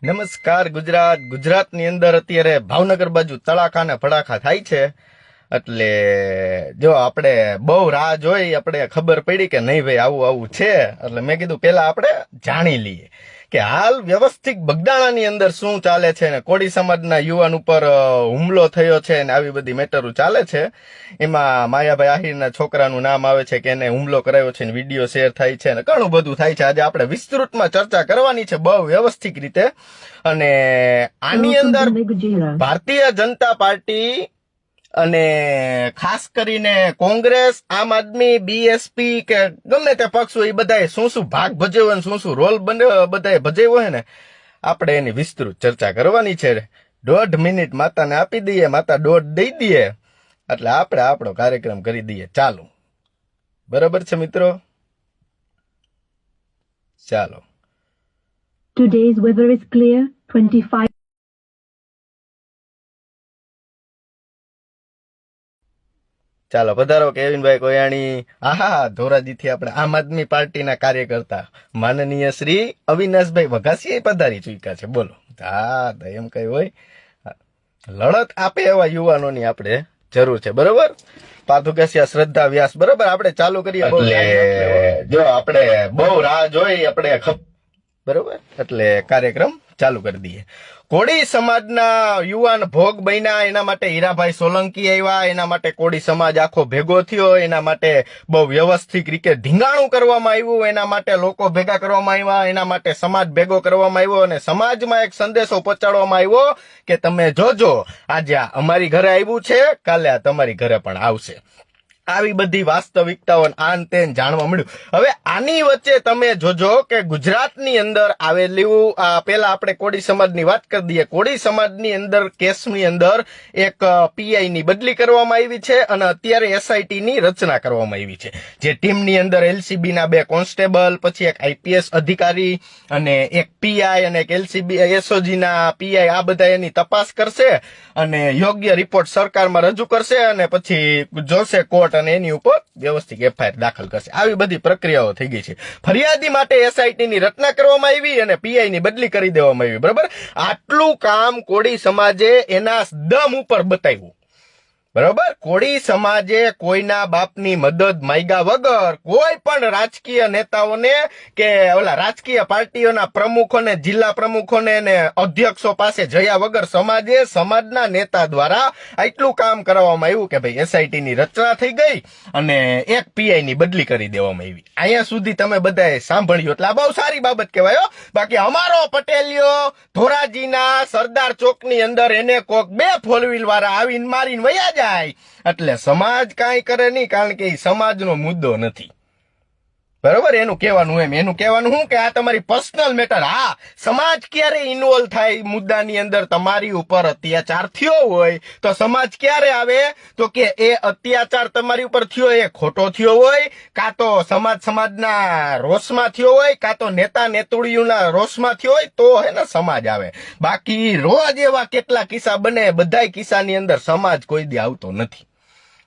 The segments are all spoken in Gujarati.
નમસ્કાર ગુજરાતની અંદર અત્યારે ભાવનગર બાજુ તડાખા ને ભડાખા થાય છે. એટલે જો આપણે બહુ રાહ જોઈ, આપણે ખબર પડી કે નહીં ભાઈ આવું આવું છે, એટલે મેં કીધું પેલા આપણે જાણી લઈએ કે હાલ વ્યવસ્થિત બગદાણાની અંદર શું ચાલે છે ને કોળી સમાજના યુવાન ઉપર હુમલો થયો છે ને આવી બધી મેટરો ચાલે છે. એમાં માયાભાઈ આહિરના છોકરાનું નામ આવે છે કે એને હુમલો કરાયો છે ને વિડીયો શેર થાય છે ને ઘણું બધું થાય છે. આજે આપણે વિસ્તૃતમાં ચર્ચા કરવાની છે બહુ વ્યવસ્થિત રીતે. અને આની અંદર ભારતીય જનતા પાર્ટી અને ખાસ કરીને કોંગ્રેસ, આમ આદમી, બીએસપી કે ગમે તે પક્ષ હોય એ બધાએ શું શું ભાગ ભજવ્યો, શું શું રોલ બધાએ ભજવ્યો હોય ને આપણે એની વિસ્તૃત ચર્ચા કરવાની છે. 1.5 મિનિટ માતાને આપી દઈએ, માતા 1.5 દઈ દઈએ એટલે આપણે આપણો કાર્યક્રમ કરી દઈએ. ચાલો, બરાબર છે મિત્રો? ચાલો. Today's weather is clear, 25. ચાલો પધારો કેવિનભાઈ કોયાણી. આહા, ધોરાજીથી આપણે આમ આદમી પાર્ટીના કાર્યકર્તા માનનીય શ્રી અવિનાશભાઈ વઘાસિયા પધારી ચૂક્યા છે. બોલો. હા, એમ કઈ હોય લડત આપે એવા યુવાનોની આપણે જરૂર છે. બરોબર? પાથુકેસિયા શ્રદ્ધા વ્યાસ. બરોબર, આપણે ચાલુ કરીએ. જો આપણે બહુ રાહ જોઈ, આપણે બરોબર, એટલે કાર્યક્રમ ચાલુ કરી દઈએ. કોળી સમાજના યુવાન ભોગ બન્યા, એના માટે હીરાભાઈ સોલંકી આવ્યા, એના માટે કોળી સમાજ આખો ભેગો થયો, એના માટે બહુ વ્યવસ્થિત રીતે ધીંગાણું કરવામાં આવ્યું, એના માટે લોકો ભેગા કરવામાં આવ્યા, એના માટે સમાજ ભેગો કરવામાં આવ્યો અને સમાજમાં એક સંદેશો પહોંચાડવામાં આવ્યો કે તમે જોજો, આજે આ અમારી ઘરે આવ્યું છે, કાલે આ તમારી ઘરે પણ આવશે. આવી બધી વાસ્તવિકતાઓ આન તેન જાણવા મળ્યું. હવે આની વચ્ચે તમે જોજો કે ગુજરાતની અંદર આવેલું પેલા આપણે કોળી સમાજની વાત કરી દઈએ. કોળી સમાજની અંદર કેસની અંદર એક પીઆઈ ની બદલી કરવામાં આવી છે અને અત્યારે એસઆઈટી ની રચના કરવામાં આવી છે. જે ટીમની અંદર એલસીબી ના 2 કોન્સ્ટેબલ, પછી એક આઈપીએસ અધિકારી અને એક પીઆઈ અને એક એલસીબી એસઓજી ના પીઆઈ, આ બધા એની તપાસ કરશે અને યોગ્ય રિપોર્ટ સરકારમાં રજૂ કરશે અને પછી જોશે કોર્ટ અને એની ઉપર વ્યવસ્થિત એફઆઈઆર દાખલ કરશે. આવી બધી પ્રક્રિયાઓ થઈ ગઈ છે. ફરિયાદી માટે એસઆઈટી ની રચના કરવામાં આવી અને પીઆઈ ની બદલી કરી દેવામાં આવી. બરાબર, આટલું કામ કોળી સમાજે એના દમ ઉપર બતાવ્યું. બરોબર, કોળી સમાજે કોઈના બાપની મદદ માંગ્યા વગર કોઈ પણ રાજકીય નેતાઓને કે ઓલા રાજકીય પાર્ટીઓના પ્રમુખોને, જિલ્લા પ્રમુખોને ને અધ્યક્ષો પાસે જયા વગર સમાજે સમાજના નેતા દ્વારા આટલું કામ કરવામાં આવ્યું કે ભાઈ એસઆઈટી ની રચના થઈ ગઈ અને એક પીઆઈ ની બદલી કરી દેવામાં આવી. અહીંયા સુધી તમે બધાએ સાંભળ્યું એટલે આ બહુ સારી બાબત કહેવાય. બાકી અમારો પટેલિયો ધોરાજીના સરદાર ચોકની અંદર એને કોક 2 4 વ્હીલ વાળા આવીને મારીને વયા જાય એટલે સમાજ કાંઈ કરે નહીં, કારણ કે એ સમાજનો મુદ્દો નથી. બરોબર, એનું કહેવાનું શું કે આ તમારી પર્સનલ મેટર. હા, સમાજ ક્યારે ઇન્વોલ્વ થાય મુદ્દાની અંદર? તમારી ઉપર અત્યાચાર થયો હોય તો સમાજ ક્યારે આવે તો કે એ અત્યાચાર તમારી ઉપર થયો એ ખોટો થયો હોય, કાં તો સમાજના રોષમાં થયો હોય, કાં તો નેતા નેતુડીઓના રોષમાં થયો હોય તો હે ને સમાજ આવે. બાકી રોજ એવા કેટલા કિસ્સા બને, બધાય કિસ્સાની અંદર સમાજ કોઈ દી આવતો નથી.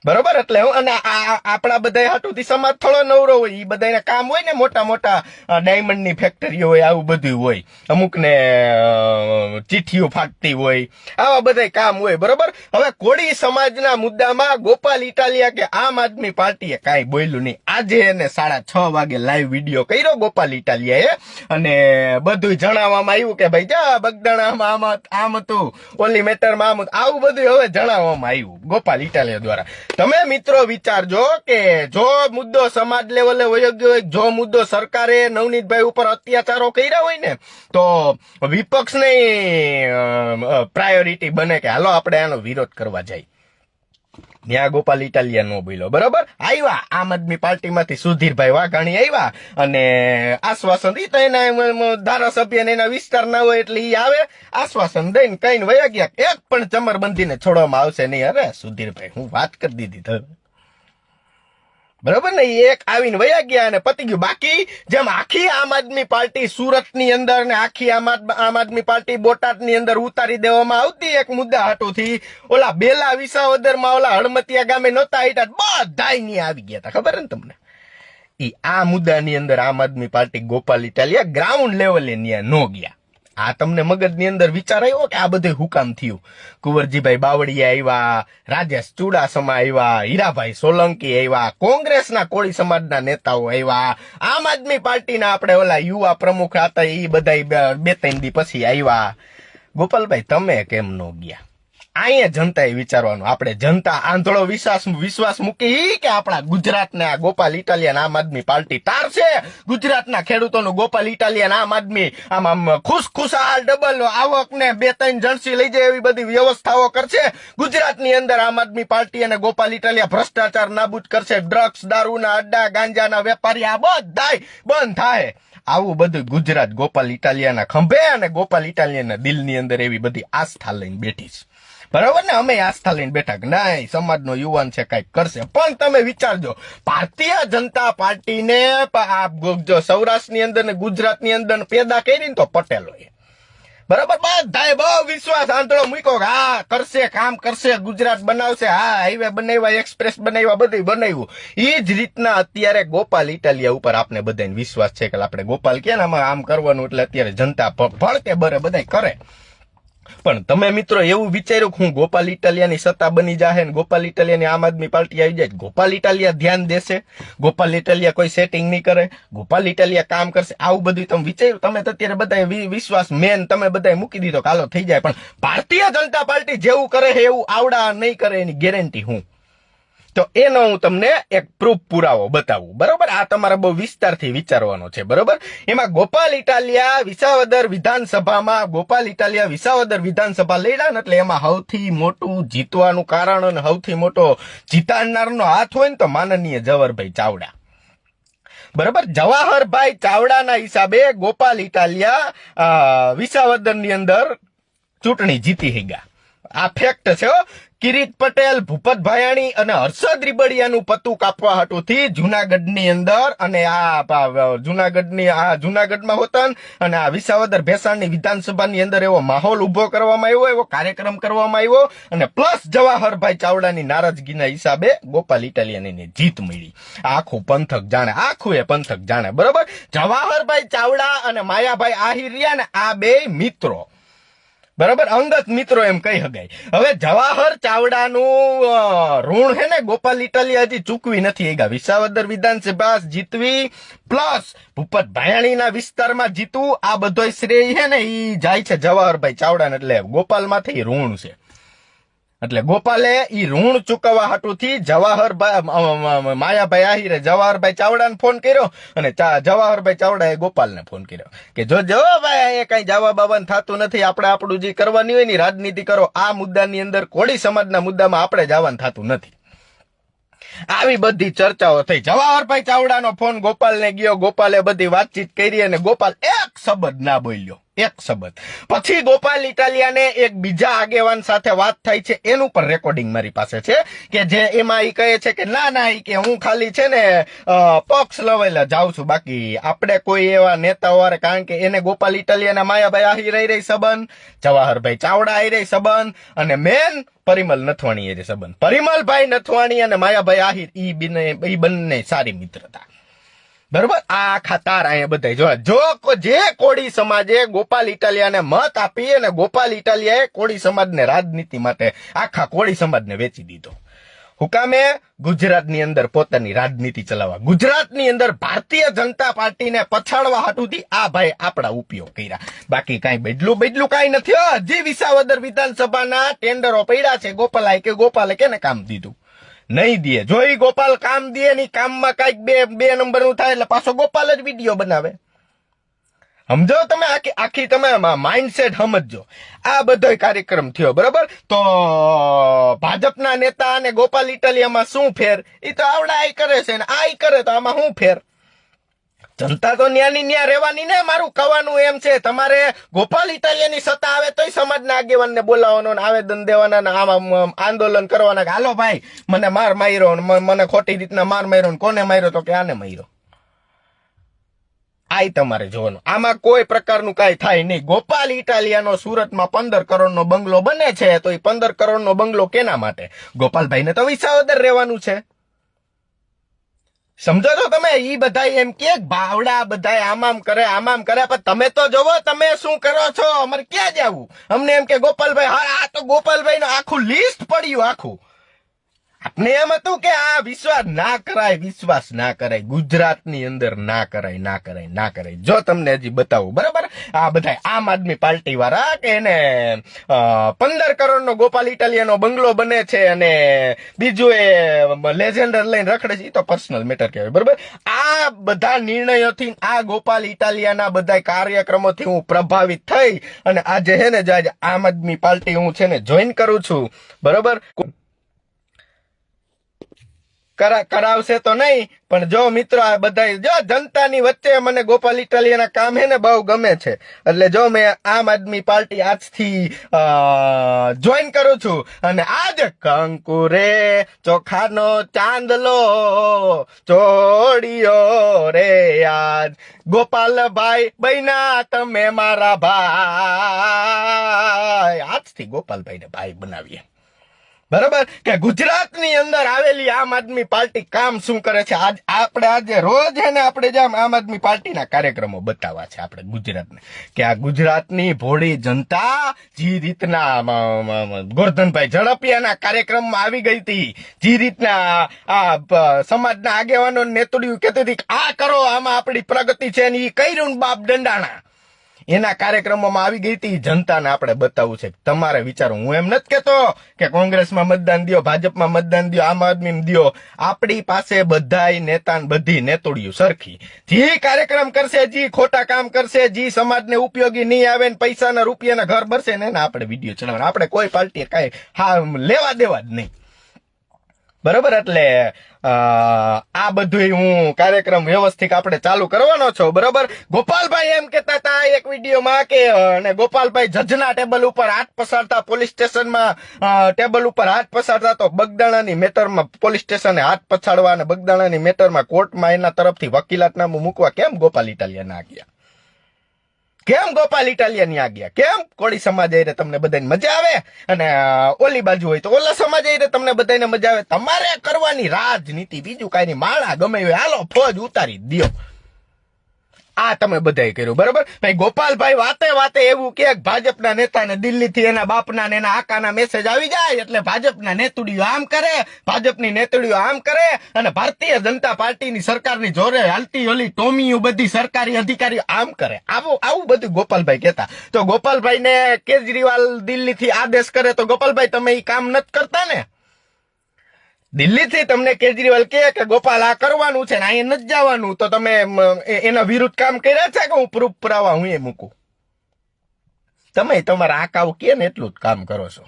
બરોબર, એટલે અને આપણા બધા હાટુથી સમાજ થોડો નવરો હોય. એ બધાને કામ હોય ને, મોટા મોટા ડાયમંડ ની ફેક્ટરીઓ હોય, આવું બધું હોય, અમુક ને ચીઠીઓ ફાટતી હોય, આવા બધા કામ હોય. બરોબર, હવે કોળી સમાજના મુદ્દામાં ગોપાલ ઇટાલિયા કે આમ આદમી પાર્ટીએ કાંઈ બોલ્યું નહીં. આજે એને 6:30 વાગે લાઈવ વિડીયો કર્યો ગોપાલ ઇટાલિયાએ અને બધું જણાવવામાં આવ્યું કે ભાઈ જા બગદાણામાં આમ હતું, ઓલી મેટરમાં આમ, આવું બધું હવે જણાવવામાં આવ્યું ગોપાલ ઇટાલિયા દ્વારા. તમે મિત્રો વિચારજો કે જો મુદ્દો સમાજ લેવલે વયો ગયો હોય, જો મુદ્દો સરકારે નવનીતભાઈ ઉપર અત્યાચારો કર્યા હોય ને તો વિપક્ષને પ્રાયોરિટી બને કે હાલો આપણે આનો વિરોધ કરવા જાય. ત્યાં ગોપાલ ઇટાલિયા નો બોલ્યો. બરોબર, આવ્યા આમ આદમી પાર્ટીમાંથી સુધીરભાઈ વાઘાણી આવ્યા અને આશ્વાસન તો એના ધારાસભ્ય એના વિસ્તાર ના હોય એટલે ઈ આવે, આશ્વાસન દઈને કઈ વયા ગયા. એક પણ ચમરબંધીને છોડવામાં આવશે નહીં. અરે સુધીરભાઈ, હું વાત કરી દીધી. બરોબર ને, એક આવીને વયા ગયા અને પતી ગયું. બાકી જેમ આખી આમ આદમી પાર્ટી સુરતની અંદર ને આખી આમ આદમી પાર્ટી બોટાદની અંદર ઉતારી દેવામાં આવતી એક મુદ્દા હાટુથી, ઓલા બેલા વિસાવદરમાં ઓલા હળમતિયા ગામે નહોતા આવ્યા, બધાય ની આવી ગયા હતા. ખબર ને તમને? આ મુદ્દાની અંદર આમ આદમી પાર્ટી ગોપાલ ઇટાલિયા ગ્રાઉન્ડ લેવલે ન્યા નો ગયા. આ તમને મગજની અંદર વિચાર આવ્યો કે આ બધું હુકામ થયું? કુંવરજીભાઈ બાવળિયા આવ્યા, રાજેશ ચુડાસમા આવ્યા, હીરાભાઈ સોલંકી આવ્યા, કોંગ્રેસના કોળી સમાજના નેતાઓ આવ્યા, આમ આદમી પાર્ટીના આપણે ઓલા યુવા પ્રમુખ હતા એ બધા 2-3 દી પછી આવ્યા. ગોપાલભાઈ તમે કેમ નો ગયા? અહીંયા જનતાએ વિચારવાનું. આપણે જનતા આંધળો વિશ્વાસ મૂકી કે આપણા ગુજરાતને આ ગોપાલ ઇટાલિયન આમ આદમી પાર્ટી તારશે, ગુજરાતના ખેડૂતોનું ગોપાલ ઇટાલિયન આમ આદમી આમ ખુશખુશાલ ડબલ આવક ને 2-3 જણસી લઈ જાય એવી બધી વ્યવસ્થાઓ કરશે. ગુજરાતની અંદર આમ આદમી પાર્ટી અને ગોપાલ ઇટાલિયા ભ્રષ્ટાચાર નાબૂદ કરશે, ડ્રગ્સ, દારૂના અડ્ડા, ગાંજાના વેપારી આ બધાય બંધ થાય. આવું બધું ગુજરાત ગોપાલ ઇટાલિયાના ખંભે અને ગોપાલ ઇટાલિયાના દિલની અંદર એવી બધી આસ્થા લઈને બેઠી છે. બરાબર ને? અમે આસ્થા લઈને બેઠા કે નહીં સમાજનો યુવાન છે કઈક કરશે. પણ તમે વિચારજો, ભારતીય જનતા પાર્ટીને જો સૌરાષ્ટ્રની અંદર ને ગુજરાતની અંદર પેદા કરી ને તો પટેલોએ, બરાબર, બધાએ બહુ વિશ્વાસ આંધળો મૂક્યો કે હા કરશે, કામ કરશે, ગુજરાત બનાવશે, હા હાઈવે બનાવ્યા, એક્સપ્રેસ બનાવ્યા, બધું બનાવ્યું. એ જ રીતના અત્યારે ગોપાલ ઇટાલિયા ઉપર આપણે બધાને વિશ્વાસ છે કે આપણે ગોપાલ કે આમ કરવાનું એટલે અત્યારે જનતા ભળકે બરે બધા કરે. પણ તમે મિત્રો એવું વિચાર્યું કે હું ગોપાલ ઇટાલિયાની સત્તા બની જાહે ને ગોપાલ ઇટાલિયાની આમ આદમી પાર્ટી આવી જાય, ગોપાલ ઇટાલિયા ધ્યાન દેશે, ગોપાલ ઇટાલિયા કોઈ સેટિંગ નહીં કરે, ગોપાલ ઇટાલિયા કામ કરશે? આવું બધું તમે વિચાર્યું? તમે તો અત્યારે બધા વિશ્વાસ તમે બધા મૂકી દીધો કાલો થઈ જાય. પણ ભારતીય જનતા પાર્ટી જેવું કરે છે એવું આવડા નહીં કરે એની ગેરંટી હું. તો એનો હું તમને એક પ્રૂફ પુરાવો બતાવું. બરોબર? આ તમારે બહુ વિસ્તારથી વિચારવાનો છે. બરોબર? એમાં ગોપાલ ઇટાલિયા વિસાવદર વિધાનસભા લડ્યા ને એટલે એમાં સૌથી મોટું જીતવાનું કારણ અને સૌથી મોટો જીતાડનારનો હાથ હોય ને તો માનનીય જવાહરભાઈ ચાવડા. બરાબર? જવાહરભાઈ ચાવડાના હિસાબે ગોપાલ ઇટાલિયા વિસાવદરની અંદર ચૂંટણી જીતી ગયા. આ ફેક્ટ છે. કિરીટ પટેલ, ભૂપત ભાયાણી અને હર્ષદ રીબડિયાનું પતું કાપવા હાટુથી જુનાગઢની અંદર અને જુનાગઢમાં હોતન અને આ વિસાવદર ભેસાણની વિધાનસભાની અંદર એવો માહોલ ઉભો કરવામાં આવ્યો, એવો કાર્યક્રમ કરવામાં આવ્યો અને પ્લસ જવાહરભાઈ ચાવડાની નારાજગીના હિસાબે ગોપાલ ઇટાલિયાની જીત મળી. આખું પંથક જાણે, આખું એ પંથક જાણે. બરોબર? જવાહરભાઈ ચાવડા અને માયાભાઈ આહિર રહ્યા ને આ બે મિત્રો, બરાબર, અંગત મિત્રો એમ કહી શકાય. હવે જવાહર ચાવડાનું ઋણ હે ને ગોપાલ ઇટાલિયા હજી ચૂકવી નથી ગયા. વિસાવદર વિધાનસભા જીતવી પ્લસ ભૂપત ભાયાણીના વિસ્તારમાં જીતવું, આ બધો શ્રેય છે ને એ જાય છે જવાહરભાઈ ચાવડા. એટલે ગોપાલમાંથી ઋણ છે. એટલે ગોપાલે ઈ ઋણ ચૂકવવા હાટુથી માયાભાઈ આહિરે જવાહરભાઈ ચાવડાને ફોન કર્યો અને જવાહરભાઈ ચાવડાએ ગોપાલને ફોન કર્યો કે જો ભાઈ એ કઈ જવાબ બાબન થતું નથી, આપણે આપણું જે કરવાની હોય ને રાજનીતિ કરો. આ મુદ્દાની અંદર કોળી સમાજના મુદ્દામાં આપણે જવાનું થતું નથી. આવી બધી ચર્ચાઓ થઈ. જવાહરભાઈ ચાવડાનો ફોન ગોપાલને ગયો, ગોપાલે બધી વાતચીત કરી અને ગોપાલ એક શબ્દ ના બોલ્યો, એક શબ્દ. પછી ગોપાલ ઇટાલિયાને એક બીજા આગેવાન સાથે વાત થાય છે, એનું પણ રેકોર્ડિંગ મારી પાસે છે કે જે એમાં ઈ કહે છે કે ના કે હું ખાલી છે ને પક્ષ લવાયેલા જાઉં છું, બાકી આપણે કોઈ એવા નેતાઓ વાળે, કારણ કે એને ગોપાલ ઇટાલિયાના માયાભાઈ આહિર રહી સંબંધ, જવાહરભાઈ ચાવડા આહિર સંબંધ અને મેન પરિમલ નથવાણી એ સંબંધ. પરિમલભાઈ નથવાણી અને માયાભાઈ આહિર ઈ બંને સારી મિત્રતા. બરોબર? આ આખા તાર અહીંયા બધા જો જે કોળી સમાજે ગોપાલ ઇટાલિયાને મત આપી અને ગોપાલ ઇટાલિયાએ કોળી સમાજને રાજનીતિ માટે આખા કોળી સમાજને વેચી દીધો. હુકામે ગુજરાતની અંદર પોતાની રાજનીતિ ચલાવવા, ગુજરાતની અંદર ભારતીય જનતા પાર્ટીને પછાડવા હાટુથી આ ભાઈ આપણા ઉપયોગ કર્યા. બાકી કઈ બદલું કઈ નથી. હજી વિસાવદર વિધાનસભાના ટેન્ડરો પડ્યા છે. ગોપાલે કેને કામ દીધું? નહીં દે. જો ઈ ગોપાલ કામ દે ની કામમાં કઈક બે નંબર નું થાય એટલે પાછો ગોપાલ જ વિડીયો બનાવે. સમજો તમે? આખી તમે માઇન્ડસેટ સમજો. આ બધો કાર્યક્રમ થયો. બરોબર? તો ભાજપના નેતા અને ગોપાલ ઇટાલિયામાં શું ફેર? એ તો આવડા કરે છે ને આ કરે તો આમાં શું ફેર? જનતા તો ન્યાની ન્યા રહેવાની ને. મારું કહેવાનું એમ છે, તમારે ગોપાલ ઇટાલિયાની સત્તા આવે તોય સમાજના આગેવાનને બોલાવવાનો ને આવેદન દેવાના ને આમાં આંદોલન કરવાના કે હાલો ભાઈ મને માર માર્યો, મને ખોટી રીતના માર માર્યો ને કોને માર્યો તો કે આને માર્યો. આઈ તમારે જોવાનું. આમાં કોઈ પ્રકારનું કઈ થાય નહીં. ગોપાલ ઇટાલિયાનો સુરતમાં 15 કરોડનો બંગલો બને છે તો એ 15 કરોડનો બંગલો કેના માટે? ગોપાલભાઈને તો વિસાવદર રહેવાનું છે. સમજો છો તમે? ઈ બધા એમ કે ભાવડા બધા આમ કરે પણ તમે તો જોવો તમે શું કરો છો. અમારે ક્યાં જવું? અમને એમ કે ગોપાલભાઈ, હા આ તો ગોપાલભાઈ નું આખું લિસ્ટ પડ્યું આખું. આપને એમ હતું કે આ વિશ્વાસ ના કરાય ગુજરાતની અંદર ના કરાય. જો તમને હજી બતાવું, બરાબર, આ બધા આમ આદમી પાર્ટી વાળા કે એને 15 કરોડનો ગોપાલ ઇટાલિયાનો બંગલો બને છે અને બીજું એ લેજેન્ડર લઈને રખડે છે, એ તો પર્સનલ મેટર કહેવાય, બરાબર. આ બધા નિર્ણયોથી, આ ગોપાલ ઇટાલિયાના બધા કાર્યક્રમોથી હું પ્રભાવિત થઈ અને આજે છે ને આજે આમ આદમી પાર્ટી હું છે ને જોઈન કરું છું, બરાબર. કરાવશે તો નહીં, પણ જો મિત્રો આ બધા જો જનતાની વચ્ચે મને ગોપાલ ઇટાલિયાના કામ હે ને બહુ ગમે છે, એટલે જો મેં આમ આદમી પાર્ટી આજથી જોઈન કરું છું. અને આજ કંકુરે ચોખાનો ચાંદલો ચોડિયો રે, આજ ગોપાલભાઈ બૈના તમે મારા ભાઈ. આજથી ગોપાલભાઈને ભાઈ બનાવીએ, બરાબર. કે ગુજરાતની અંદર આવેલી આમ આદમી પાર્ટી કામ શું કરે છે. આજે રોજ હે ને આપણે જેમ આમ આદમી પાર્ટીના કાર્યક્રમો બતાવવા છે આપણે ગુજરાતને, કે આ ગુજરાતની ભોળી જનતા જે રીતના ગોરધનભાઈ ઝડપિયાના કાર્યક્રમમાં આવી ગઈ હતી, જે રીતના આ સમાજના આગેવાનો નેતૃત્વ કહેતી હતી આ કરો, આમાં આપણી પ્રગતિ છે, ને એ કર્યું બાપ દંડાણા, એના કાર્યક્રમોમાં આવી ગઈ હતી. જનતાને આપણે બતાવવું છે. તમારે વિચારો, હું એમ નથી કેતો કે કોંગ્રેસમાં મતદાન દો, ભાજપમાં મતદાન દો, આમ આદમી દો. આપણી પાસે બધાય નેતા બધી નેતોડિયું સરખી, જે કાર્યક્રમ કરશે, જે ખોટા કામ કરશે, જે સમાજને ઉપયોગી નહીં આવે ને પૈસાના રૂપિયાના ઘર ભરશે ને એને આપણે વિડીયો ચલાવવાના. આપણે કોઈ પાર્ટી કાંઈ લેવા દેવા જ નહીં, બરોબર. એટલે આ બધું હું કાર્યક્રમ વ્યવસ્થિત આપણે ચાલુ કરવાનો છો, બરોબર. ગોપાલભાઈ એમ કેતા હતા એક વિડીયોમાં કે અને ગોપાલભાઈ જજના ટેબલ ઉપર હાથ પસારતા, પોલીસ સ્ટેશનમાં ટેબલ ઉપર હાથ પસારતા, તો બગદાણાની મેટરમાં પોલીસ સ્ટેશને હાથ પછાડવા અને બગદાણાની મેટરમાં કોર્ટમાં એના તરફથી વકીલાતનામું મૂકવા કેમ ગોપાલ ઇટાલિયા ના ગયા? કેમ ગોપાલ ઇટાલિયાની આજ્ઞા? કેમ કોળી સમાજ આઈને તમને બધાને મજા આવે અને ઓલી બાજુ હોય તો ઓલા સમાજ આઈને તમને બધાને મજા આવે? તમારે કરવાની રાજનીતિ, બીજું કાંઈ નહીં. માળા ગમે હોય હાલો ફોજ ઉતારી દો. આ તમે બધાય કર્યું, બરોબર. ભાઈ ગોપાલભાઈ વાતે એવું કે ભાજપના નેતાને દિલ્હીથી એના બાપના ને એના આકાના મેસેજ આવી જાય એટલે ભાજપના નેતડીઓ આમ કરે, ભાજપની નેતડીઓ આમ કરે, અને ભારતીય જનતા પાર્ટીની સરકારની જોરે હાલતી ઓલી ટોમીઓ બધી સરકારી અધિકારીઓ આમ કરે. આવું બધું ગોપાલભાઈ કહેતા. તો ગોપાલભાઈને કેજરીવાલ દિલ્હીથી આદેશ કરે તો ગોપાલભાઈ તમે એ કામ નથી કરતા ને? દિલ્હીથી તમને કેજરીવાલ કે ગોપાલ આ કરવાનું છે ને અહીંયા નથી જવાનું, તો તમે એના વિરુદ્ધ કામ કર્યા છે કે હું પ્રૂફ પુરાવા હું એ મૂકું? તમે તમારા આકાઓ કે ને એટલું જ કામ કરો છો.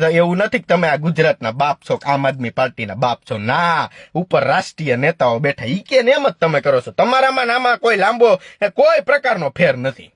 એવું નથી કે તમે આ ગુજરાતના બાપ છો, આમ આદમી પાર્ટીના બાપ છો. ના, ઉપર રાષ્ટ્રીય નેતાઓ બેઠા, ઈ કે ને એમ જ તમે કરો છો. તમારામાં આમાં કોઈ લાંબો કોઈ પ્રકારનો ફેર નથી,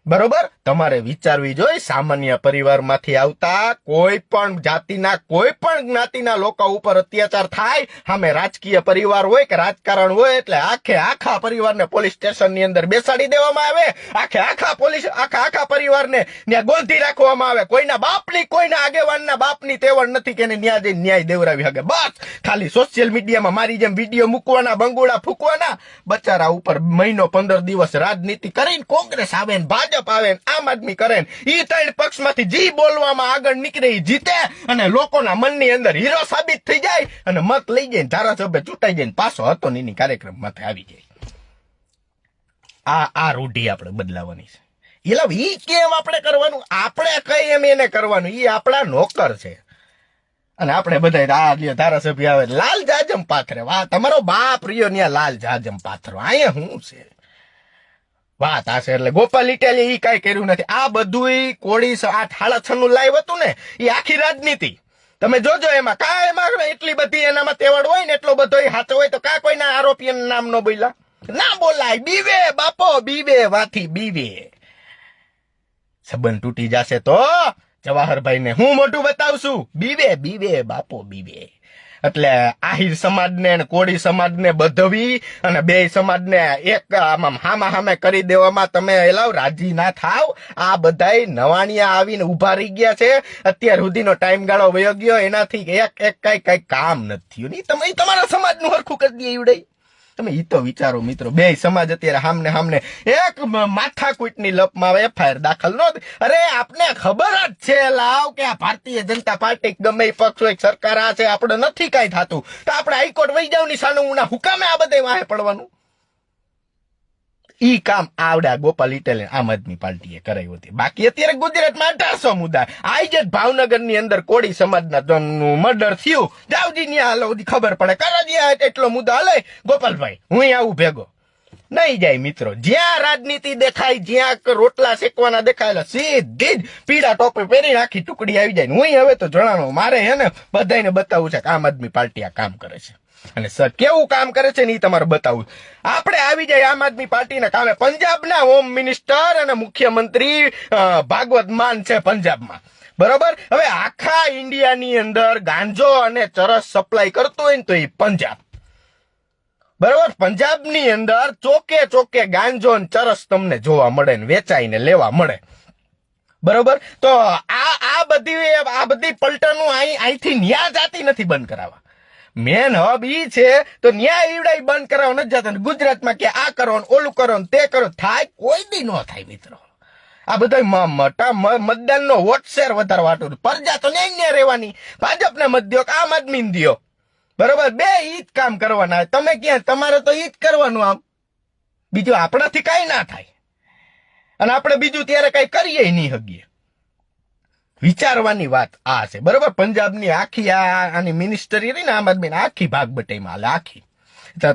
બરોબર. તમારે વિચારવી જોઈએ. સામાન્ય પરિવારમાંથી આવતા કોઈ પણ જાતિના, કોઈ પણ જ્ઞાતિના લોકો ઉપર અત્યાચાર થાય, સામે રાજકીય પરિવાર હોય કે રાજકારણ હોય એટલે આખા પરિવારને પોલીસ સ્ટેશનની અંદર બેસાડી દેવામાં આવે, આખા પરિવારને ત્યાં ગોંધી રાખવામાં આવે. કોઈના બાપની, કોઈના આગેવાનના બાપની તેવડ નથી કે એને ન્યાય દઈને ન્યાય દેવરાવી શકે. બસ ખાલી સોશિયલ મીડિયામાં મારી જેમ વિડીયો મૂકવાના, બંગોળા ફૂંકવાના. બચારા ઉપર મહિનો 15 દિવસ રાજનીતિ કરીને કોંગ્રેસ આવે ને ભાજપ આવે ને આમ આદમી કરે ને ઈ ત્રણ પક્ષમાંથી જી બોલવામાં આગળ નીકળે ઈ જીતે અને લોકોના મનની અંદર હીરો સાબિત થઈ જાય અને મત લઈ જાય, ધારાસભ્ય ચૂંટાઈ જાય, પાછો હતો નીની કાર્યક્રમ માથે આવી જાય. આ રૂઢી આપણે બદલાવાની છે. એટલે ઈ કેમ આપણે કરવાનું? આપણે કઈ એમ એને કરવાનું? ઈ આપણા નોકર છે. અને આપણે બધા આ ધારાસભ્ય આવે લાલ જાજમ પાથરે. વાહ, તમારો બાપ રહ્યો ત્યાં લાલ જાજમ પાથરો, અહીંયા શું છે વાત આશે. એટલે ગોપાલ ઇટાલિયા ઈ કઈ કર્યું નથી. આ બધું કોળી 8.6 લાઈવ હતું ને, એ આખી રાજનીતિ તમે જોજો. એમાં એમાં એટલી બધી એનામાં તેવડ હોય ને, એટલો બધો હાથો હોય તો કા કોઈના આરોપીઓના નામ ન બોલ્યા? ના બોલાય. બીવે બાપો, બીવે વાથી બીવે. સંબંધ તૂટી જશે તો જવાહરભાઈ ને હું મોટું બતાવશું. બીવે બાપો બીવે. એટલે આહિર સમાજને અને કોળી સમાજને બધવી અને બે સમાજને એક આમાં હામા હામે કરી દેવામાં તમે એલાવ રાજી ના થાવ. આ બધાય નવાણિયા આવીને ઉભા રહી ગયા છે. અત્યાર સુધીનો ટાઈમ ગાળો વયો ગયો, એનાથી એક કઈ કામ નથી થયું. નહીં તમે તમારા સમાજનું હરખું કરી દે એવડે. તમે ઈ તો વિચારો મિત્રો, બે સમાજ અત્યારે સામને સામને એક માથાકૂટની લપમાં એફઆઈઆર દાખલ નો. અરે આપને ખબર જ છે લાવ કે આ ભારતીય જનતા પાર્ટી ગમે એ પક્ષ હોય, સરકાર આ છે, આપણે નથી કઈ થતું તો આપણે હાઈકોર્ટ વહી જાવ ની સાનું હુકામે આ બધે વાહે પડવાનું. ઈ કામ આવડા ગોપાલ ઇટાલિયન આમ આદમી પાર્ટીએ કરાયું હતી. બાકી અત્યારે ગુજરાતમાં 1800 મુદ્દા. આઈ જ ભાવનગર ની અંદર કોળી સમાજના મર્ડર થયું, જાવજી ની હાલો ખબર પડે કરા એટલો મુદ્દા હાલે. ગોપાલભાઈ હું આવું ભેગો નહીં જાય મિત્રો. જ્યાં રાજનીતિ દેખાય, જ્યાં રોટલા શેકવાના દેખાયેલા, સીધી જ પીળા ટોપે પહેરી આખી ટુકડી આવી જાય. હું હવે તો જણાવો મારે હે ને બધાને બતાવવું છે કે આમ આદમી પાર્ટી આ કામ કરે છે અને સર કેવું કામ કરે છે ને એ તમારે બતાવવું. આપણે આવી જાય આમ આદમી પાર્ટીના કામે. પંજાબના હોમ મિનિસ્ટર અને મુખ્યમંત્રી ભાગવત માન છે પંજાબમાં, બરોબર. હવે આખા ઇન્ડિયાની અંદર ગાંજો અને ચરસ સપ્લાય કરતો હોય ને તો એ પંજાબ, બરોબર. પંજાબની અંદર ચોકે ચોકે ગાંજો ને ચરસ તમને જોવા મળે ને વેચાઈને લેવા મળે, બરોબર. તો આ બધી પલટનું અહીંથી ન્યા જાતી નથી બંધ કરાવવા. મેન હબ ઈ છે તો ન્યાય ઈવડાઈ બંધ કરાવવા નથી જતા. ગુજરાતમાં કે આ કરો ઓલું કરો તે કરો, થાય કોઈ દી ન થાય મિત્રો. આ બધા મતદાનનો વોટ શેર વધારવા વાટું. પ્રજા તો ન્યાય રહેવાની, ભાજપને મત દો કે આમ આદમી દો, બરોબર. બે ઈ જ કામ કરવાના. તમે ક્યાં, તમારે તો ઈ જ કરવાનું. આમ બીજું આપણાથી કઈ ના થાય અને આપણે બીજું ત્યારે કઈ કરીએ નહીં હગીએ. વિચારવાની વાત આ છે, બરોબર. પંજાબની આખી આની મિનિસ્ટરી રહી ને આમ આદમી આખી ભાગ બટાઈમાં હાલે આખી.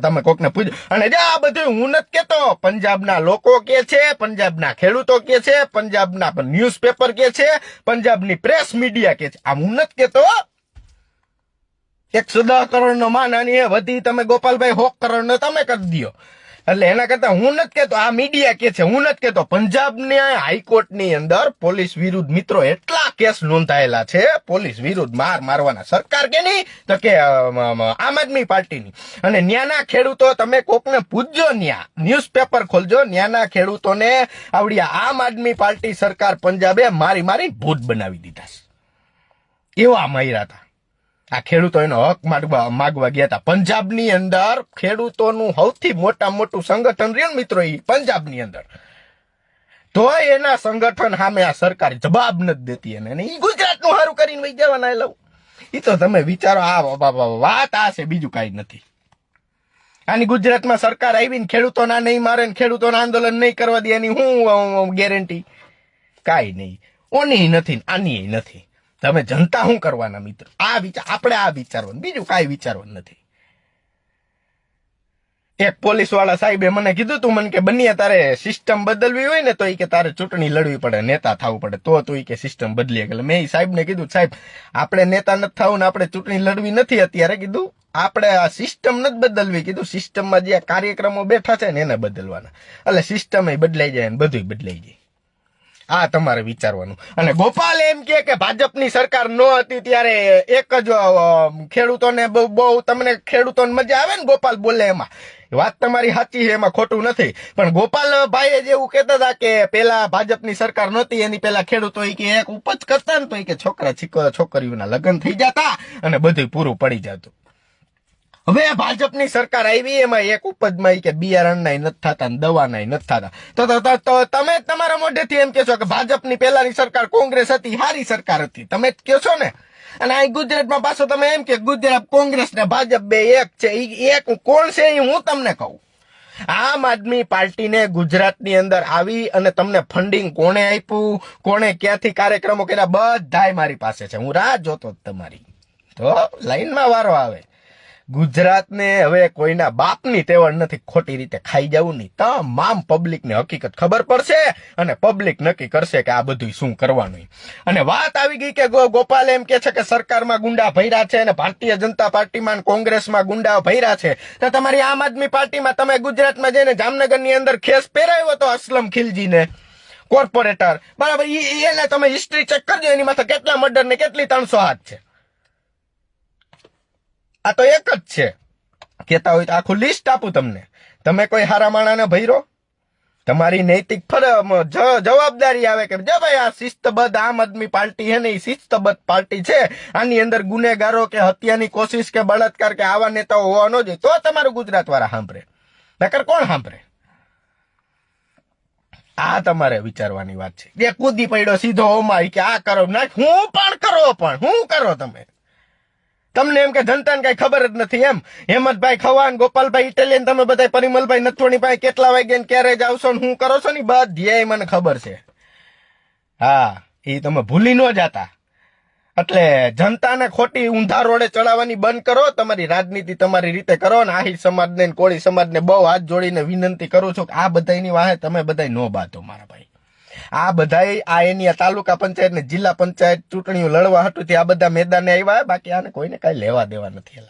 તમે કોકને પૂછો અને આ બધું હું નથી કેતો, પંજાબના લોકો કે છે, પંજાબના ખેડૂતો કે છે, પંજાબના ન્યૂઝપેપર કે છે, પંજાબની પ્રેસ મીડિયા કે છે. આ હું નથી કેતો. 110 કરોડનો માન અને વધી તમે ગોપાલભાઈ 100 કરોડનો તમે કરી દો. એટલે એના કરતા હું નથી કેતો, આ મીડિયા કે છે, હું નથી કેતો. પંજાબની હાઈકોર્ટની અંદર પોલીસ વિરુદ્ધ મિત્રો એટલા કેસ નોંધાયેલા છે, પોલીસ વિરુદ્ધ મારવાના. સરકાર કે નહીં તો કે આમ આદમી પાર્ટીની. અને ન્યાના ખેડૂતો તમે કોકને પૂછજો, ન્યા ન્યૂઝપેપર ખોલજો, ન્યાના ખેડૂતોને આવડી આમ આદમી પાર્ટી સરકાર પંજાબે મારી ભૂત બનાવી દીધા છે. એવા માર્યા હતા. આ ખેડૂતો એનો હક માગવા ગયા હતા. પંજાબની અંદર ખેડૂતોનું સૌથી મોટું સંગઠન રહ્યું મિત્રો એ પંજાબની અંદર. તો એના સંગઠન સામે આ સરકાર જવાબ નથી દેતી અને એ ગુજરાતનું સારું કરીને વહી જવાના. લઉં એ તો તમે વિચારો. આ વાત આ છે, બીજું કઈ નથી. આની ગુજરાતમાં સરકાર આવીને ખેડૂતોના નહીં મારે ને ખેડૂતોના આંદોલન નહીં કરવા દે એની હું ગેરંટી? કાંઈ નહીં. ઓની નથી આની નથી. તમે જનતા શું કરવાના મિત્રો? આપણે આ વિચારવાનું, બીજું કાંઈ વિચારવાનું નથી. એક પોલીસ વાળા સાહેબે મને કીધું તું મને કે બનિયા તારે સિસ્ટમ બદલવી હોય ને તો એ કે તારે ચૂંટણી લડવી પડે, નેતા થવું પડે, તો તું એ કે સિસ્ટમ બદલી. એટલે મેં સાહેબને કીધું સાહેબ આપણે નેતા નથી થવું ને આપણે ચૂંટણી લડવી નથી અત્યારે. કીધું આપણે આ સિસ્ટમ નથી બદલવી. કીધું સિસ્ટમમાં જે કાર્યક્રમો બેઠા છે ને એને બદલવાના. એટલે સિસ્ટમ એ બદલાઈ જાય ને બધું બદલાઈ જાય. આ તમારે વિચારવાનું. અને ગોપાલ એમ કે ભાજપની સરકાર ન હતી ત્યારે એક જ ખેડૂતોને બહુ તમને ખેડૂતોને મજા આવે ને ગોપાલ બોલે એમાં. વાત તમારી સાચી છે, એમાં ખોટું નથી. પણ ગોપાલભાઈ જેવું કહેતા હતા કે પેલા ભાજપની સરકાર નહોતી એની પેલા ખેડૂતો કે એક ઉપજ કરતા ને તો કે છોકરીઓના લગ્ન થઈ જતા અને બધું પૂરું પડી જતું. હવે ભાજપની સરકાર આવી એમાં એક ઉપજમાં કે બિયારણના નથી થતા ને દવાના નથી થતા. તો તમે તમારા મોઢેથી એમ કહેશો કે ભાજપની પહેલાની સરકાર કોંગ્રેસ હતી, સારી સરકાર હતી, તમે જ કહો છો ને. અને અહીં ગુજરાતમાં પાછો તમે એમ કે ગુજરાત કોંગ્રેસ ને ભાજપ બે એક છે. એક કોણ છે એ હું તમને કહું. આમ આદમી પાર્ટીને ગુજરાતની અંદર આવી અને તમને ફંડિંગ કોણે આપ્યું, કોણે ક્યાંથી કાર્યક્રમો કર્યા, બધાય મારી પાસે છે. હું રાહ જોતો તમારી. તો લાઈનમાં વારો આવે. ગુજરાતને હવે કોઈના બાપની તેવડ નથી ખોટી રીતે ખાઈ જવું નહીં. તમામ પબ્લિકને હકીકત ખબર પડશે અને પબ્લિક નક્કી કરશે કે આ બધું શું કરવાનું. અને વાત આવી ગઈ કે ગોપાલ એમ કે છે કે સરકારમાં ગુંડા ભર્યા છે અને ભારતીય જનતા પાર્ટીમાં કોંગ્રેસમાં ગુંડા ભર્યા છે. તો તમારી આમ આદમી પાર્ટીમાં તમે ગુજરાતમાં જઈને જામનગરની અંદર ખેસ પહેરાવ્યો તો અસલમ ખિલજીને, કોર્પોરેટર, બરાબર. એને તમે હિસ્ટ્રી ચેક કરજો, એની માથે કેટલા મર્ડર ને કેટલી 300 હાથ છે. આ તો એક જ છે. કેતા હોય તો આખું લિસ્ટ આપું તમને. તમે કોઈ હારા માણાને ભૈરો, તમારી નૈતિક જવાબદારી આવે કે જો ભાઈ આ શિસ્તબદ્ધ આમ આદમી પાર્ટી છે ને એ શિસ્તબદ્ધ પાર્ટી છે, આની અંદર ગુનેગારો કે હત્યાની કોશિશ કે બળાત્કાર કે આવા નેતાઓ હોવા ન જોઈએ, તો તમારું ગુજરાત વાળા સાંભળે, નકર કોણ સાંભળે? આ તમારે વિચારવાની વાત છે. જે કૂદી પડ્યો સીધો ઓમાં કે આ કરો ના, હું પણ કરો તમે. તમને એમ કે જનતાને કઈ ખબર જ નથી એમ. હેમંતભાઈ ખવાન, ગોપાલભાઈ ઇટાલિયન, તમે બધા પરિમલભાઈ નથવાણી ભાઈ કેટલા વાગે ને ક્યારે જાવશો ને શું કરો છો ને બધી મને ખબર છે. હા, એ તમે ભૂલી ન જાતા. એટલે જનતાને ખોટી ઊંધા રોડે ચડાવવાની બંધ કરો, તમારી રાજનીતિ તમારી રીતે કરો. ને આહિર સમાજને ને કોળી સમાજને બહુ હાથ જોડીને વિનંતી કરું છું કે આ બધાની વાહે તમે બધા નો બાતો મારા ભાઈ. આ બધાય આ એની તાલુકા પંચાયત ને જિલ્લા પંચાયત ચૂંટણીઓ લડવા હતું આ બધા મેદાને આવ્યા, બાકી આને કોઈને કઈ લેવા દેવા નથી.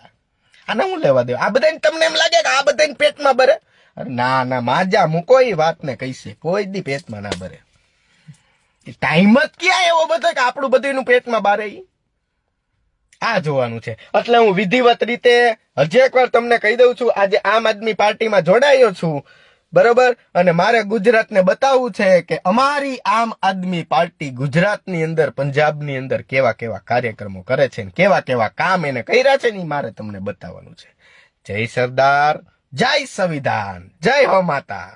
આને હું લેવા દેવા? આ બધાને તમને એમ લાગે કે આ બધાને પેટમાં ભરે? અરે ના, માજા મૂકો એ વાતને કહીશે, કોઈ દી પેટમાં ના ભરે. ટાઈમ જ ક્યાં એવો બધો કે આપણું બધું પેટમાં બારે? આ જોવાનું છે. એટલે હું વિધિવત રીતે હજી એકવાર તમને કહી દઉં છું, આજે આમ આદમી પાર્ટીમાં જોડાયો છું, બરોબર. અને મારે ગુજરાતને બતાવવું છે કે અમારી આમ આદમી પાર્ટી ગુજરાતની અંદર, પંજાબની અંદર કેવા કેવા કાર્યક્રમો કરે છે, કેવા કેવા કામ એને કર્યા છે ને મારે તમને બતાવવાનું છે. જય સરદાર, જય સંવિધાન, જય હો માતા.